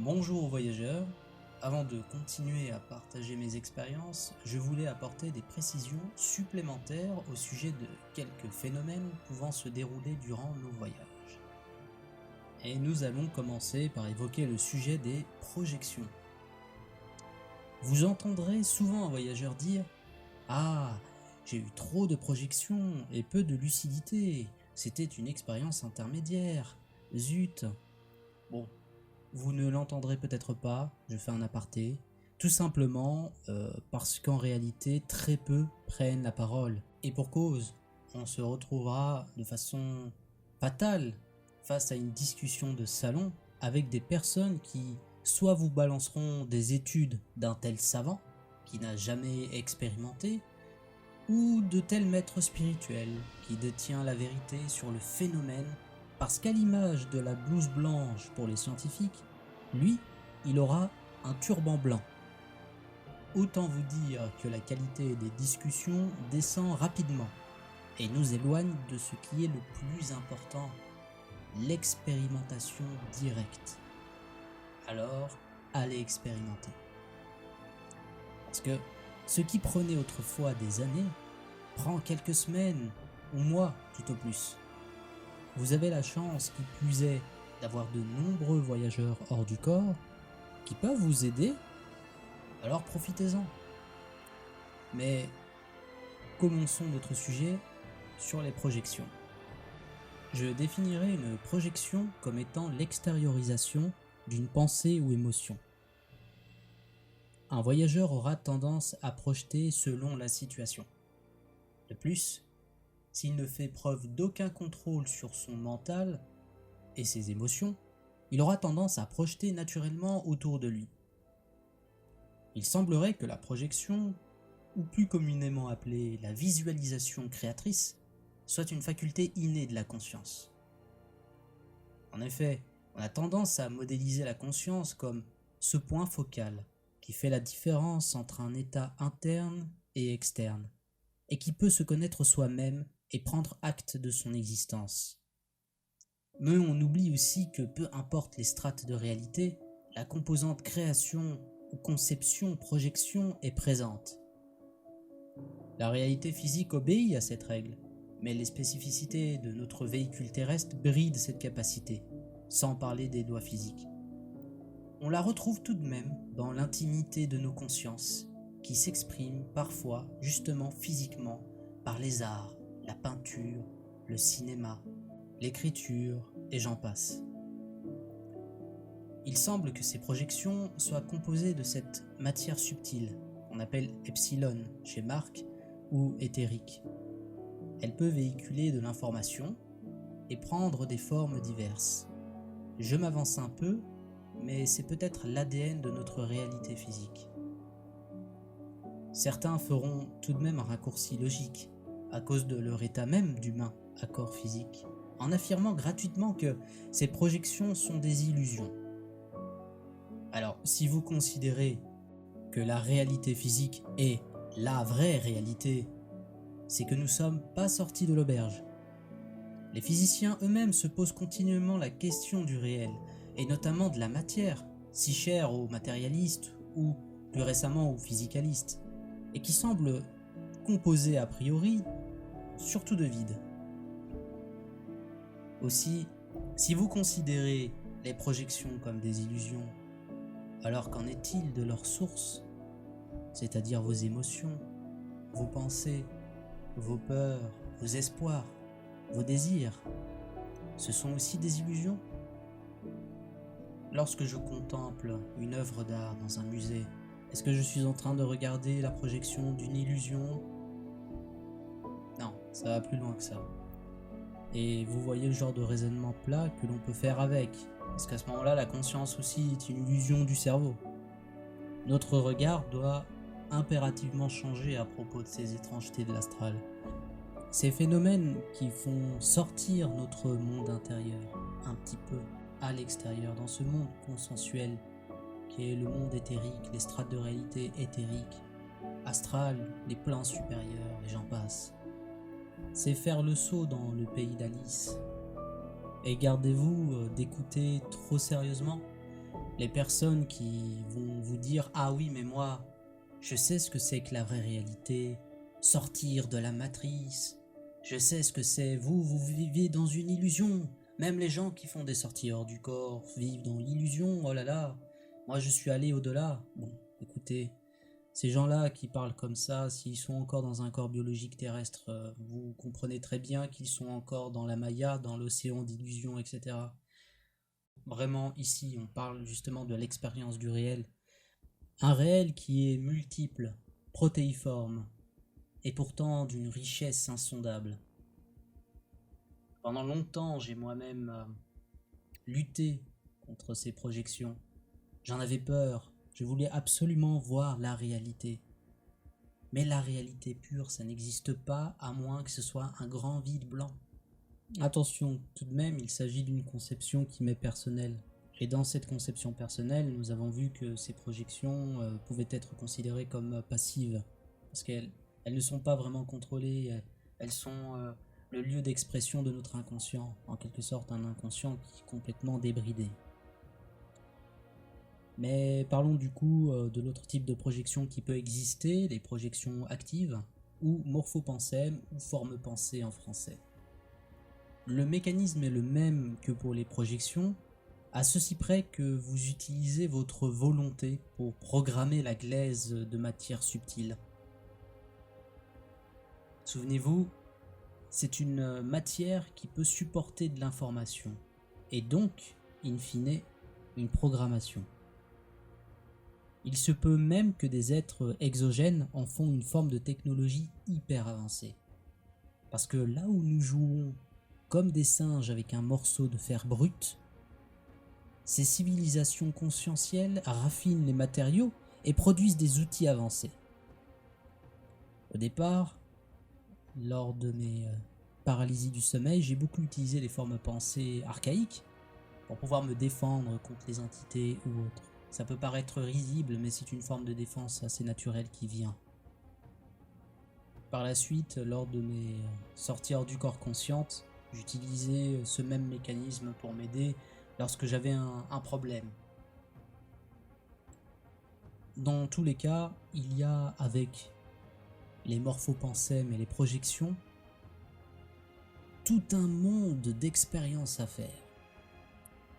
Bonjour aux voyageurs. Avant de continuer à partager mes expériences, je voulais apporter des précisions supplémentaires au sujet de quelques phénomènes pouvant se dérouler durant nos voyages. Et nous allons commencer par évoquer le sujet des projections. Vous entendrez souvent un voyageur dire: Ah, j'ai eu trop de projections et peu de lucidité. C'était une expérience intermédiaire. Zut. Bon, vous ne l'entendrez peut-être pas, je fais un aparté, tout simplement parce qu'en réalité, très peu prennent la parole. Et pour cause, on se retrouvera de façon fatale face à une discussion de salon avec des personnes qui soit vous balanceront des études d'un tel savant qui n'a jamais expérimenté, ou de tel maître spirituel qui détient la vérité sur le phénomène, parce qu'à l'image de la blouse blanche pour les scientifiques, lui, il aura un turban blanc. Autant vous dire que la qualité des discussions descend rapidement et nous éloigne de ce qui est le plus important, l'expérimentation directe. Alors, allez expérimenter. Parce que ce qui prenait autrefois des années prend quelques semaines ou mois tout au plus. Vous avez la chance, qui plus est, d'avoir de nombreux voyageurs hors du corps qui peuvent vous aider, alors profitez-en. Mais commençons notre sujet sur les projections. Je définirai une projection comme étant l'extériorisation d'une pensée ou émotion. Un voyageur aura tendance à projeter selon la situation. De plus, s'il ne fait preuve d'aucun contrôle sur son mental et ses émotions, il aura tendance à projeter naturellement autour de lui. Il semblerait que la projection, ou plus communément appelée la visualisation créatrice, soit une faculté innée de la conscience. En effet, on a tendance à modéliser la conscience comme ce point focal qui fait la différence entre un état interne et externe, et qui peut se connaître soi-même et prendre acte de son existence. Mais on oublie aussi que peu importe les strates de réalité, la composante création ou conception, projection est présente. La réalité physique obéit à cette règle, mais les spécificités de notre véhicule terrestre brident cette capacité, sans parler des lois physiques. On la retrouve tout de même dans l'intimité de nos consciences, qui s'expriment parfois justement physiquement par les arts, la peinture, le cinéma, l'écriture et j'en passe. Il semble que ces projections soient composées de cette matière subtile, qu'on appelle epsilon chez Marc, ou éthérique. Elle peut véhiculer de l'information et prendre des formes diverses. Je m'avance un peu, mais c'est peut-être l'ADN de notre réalité physique. Certains feront tout de même un raccourci logique, à cause de leur état même d'humain à corps physique, en affirmant gratuitement que ces projections sont des illusions. Alors, si vous considérez que la réalité physique est la vraie réalité, c'est que nous ne sommes pas sortis de l'auberge. Les physiciens eux-mêmes se posent continuellement la question du réel, et notamment de la matière, si chère aux matérialistes ou plus récemment aux physicalistes, et qui semble composée a priori surtout de vide. Aussi, si vous considérez les projections comme des illusions, alors qu'en est-il de leur source, c'est-à-dire vos émotions, vos pensées, vos peurs, vos espoirs, vos désirs, ce sont aussi des illusions? Lorsque je contemple une œuvre d'art dans un musée, est-ce que je suis en train de regarder la projection d'une illusion? Non, ça va plus loin que ça. Et vous voyez le genre de raisonnement plat que l'on peut faire avec, parce qu'à ce moment-là, la conscience aussi est une illusion du cerveau. Notre regard doit impérativement changer à propos de ces étrangetés de l'astral. Ces phénomènes qui font sortir notre monde intérieur un petit peu à l'extérieur, dans ce monde consensuel qui est le monde éthérique, les strates de réalité éthériques, astral, les plans supérieurs et j'en passe. C'est faire le saut dans le pays d'Alice. Et gardez-vous d'écouter trop sérieusement Les personnes qui vont vous dire « Ah oui, mais moi, je sais ce que c'est que la vraie réalité, sortir de la matrice, je sais ce que c'est, vous vivez dans une illusion. Même les gens qui font des sorties hors du corps vivent dans l'illusion, oh là là, moi je suis allé au-delà. » Bon, écoutez, ces gens-là qui parlent comme ça, s'ils sont encore dans un corps biologique terrestre, vous comprenez très bien qu'ils sont encore dans la Maya, dans l'océan d'illusions, etc. Vraiment, ici, on parle justement de l'expérience du réel. Un réel qui est multiple, protéiforme, et pourtant d'une richesse insondable. Pendant longtemps, j'ai moi-même lutté contre ces projections. J'en avais peur, je voulais absolument voir la réalité. Mais la réalité pure, ça n'existe pas à moins que ce soit un grand vide blanc. Attention, tout de même, il s'agit d'une conception qui m'est personnelle. Et dans cette conception personnelle, nous avons vu que ces projections pouvaient être considérées comme passives, parce qu'elles ne sont pas vraiment contrôlées, elles sont le lieu d'expression de notre inconscient, en quelque sorte un inconscient qui est complètement débridé. Mais parlons du coup de l'autre type de projection qui peut exister, les projections actives, ou morphopensème, ou forme-pensée en français. Le mécanisme est le même que pour les projections, à ceci près que vous utilisez votre volonté pour programmer la glaise de matière subtile. Souvenez-vous, c'est une matière qui peut supporter de l'information, et donc, in fine, une programmation. Il se peut même que des êtres exogènes en font une forme de technologie hyper avancée. Parce que là où nous jouons comme des singes avec un morceau de fer brut, ces civilisations conscientielles raffinent les matériaux et produisent des outils avancés. Au départ, lors de mes paralysies du sommeil, j'ai beaucoup utilisé les formes pensées archaïques pour pouvoir me défendre contre les entités ou autres. Ça peut paraître risible, mais c'est une forme de défense assez naturelle qui vient. Par la suite, lors de mes sorties hors du corps conscientes, j'utilisais ce même mécanisme pour m'aider lorsque j'avais un problème. Dans tous les cas, il y a avec les morphopensèmes et les projections tout un monde d'expériences à faire.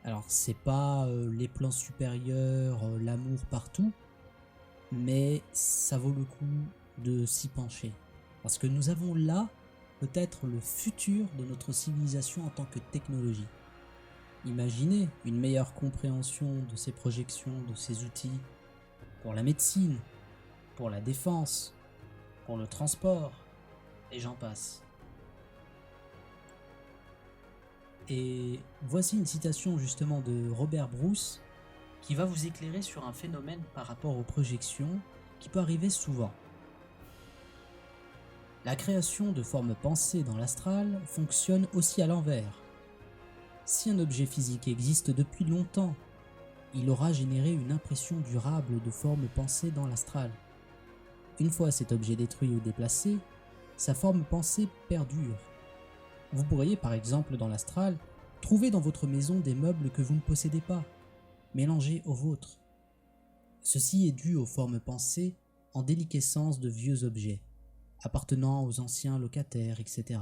Alors c'est pas les plans supérieurs, l'amour partout, mais ça vaut le coup de s'y pencher. Parce que nous avons là peut-être le futur de notre civilisation en tant que technologie. Imaginez une meilleure compréhension de ces projections, de ces outils, pour la médecine, pour la défense, pour le transport, et j'en passe. Et voici une citation justement de Robert Bruce qui va vous éclairer sur un phénomène par rapport aux projections qui peut arriver souvent. La création de formes pensées dans l'astral fonctionne aussi à l'envers. Si un objet physique existe depuis longtemps, il aura généré une impression durable de forme pensée dans l'astral. Une fois cet objet détruit ou déplacé, sa forme pensée perdure. Vous pourriez par exemple dans l'astral trouver dans votre maison des meubles que vous ne possédez pas, mélangés aux vôtres. Ceci est dû aux formes pensées en déliquescence de vieux objets, appartenant aux anciens locataires, etc.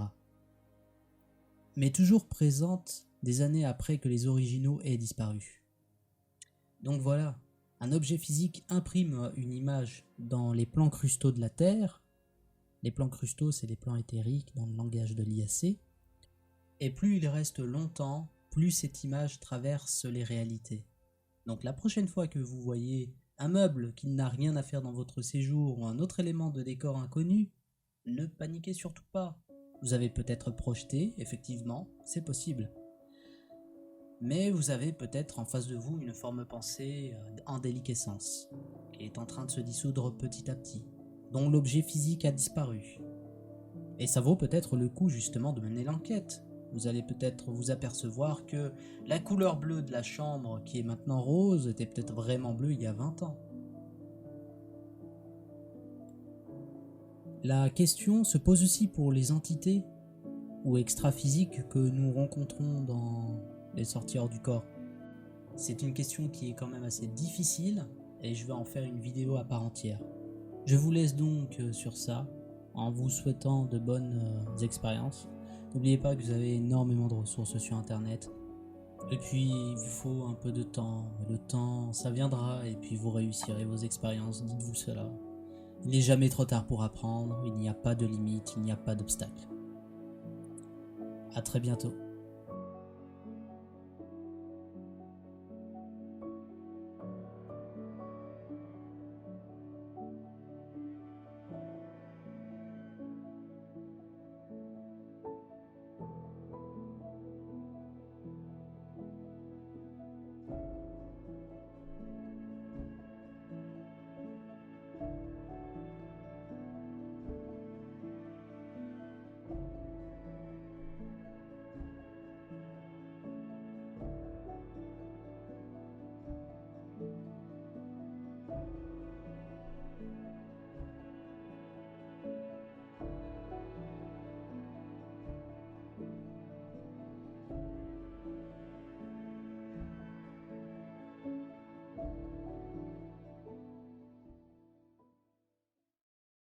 Mais toujours présentes des années après que les originaux aient disparu. Donc voilà, un objet physique imprime une image dans les plans crustaux de la Terre. Les plans crustaux, c'est les plans éthériques dans le langage de l'IAC. Et plus il reste longtemps, plus cette image traverse les réalités. Donc la prochaine fois que vous voyez un meuble qui n'a rien à faire dans votre séjour ou un autre élément de décor inconnu, ne paniquez surtout pas. Vous avez peut-être projeté, effectivement, c'est possible. Mais vous avez peut-être en face de vous une forme pensée en déliquescence, qui est en train de se dissoudre petit à petit, dont l'objet physique a disparu. Et ça vaut peut-être le coup justement de mener l'enquête. Vous allez peut-être vous apercevoir que la couleur bleue de la chambre, qui est maintenant rose, était peut-être vraiment bleue il y a 20 ans. La question se pose aussi pour les entités ou extra-physiques que nous rencontrons dans les sorties hors du corps. c'est une question qui est quand même assez difficile et je vais en faire une vidéo à part entière. Je vous laisse donc sur ça en vous souhaitant de bonnes expériences. N'oubliez pas que vous avez énormément de ressources sur internet. Et puis il vous faut un peu de temps. Le temps, ça viendra et puis vous réussirez vos expériences. Dites-vous cela. Il n'est jamais trop tard pour apprendre. Il n'y a pas de limite, il n'y a pas d'obstacle. À très bientôt.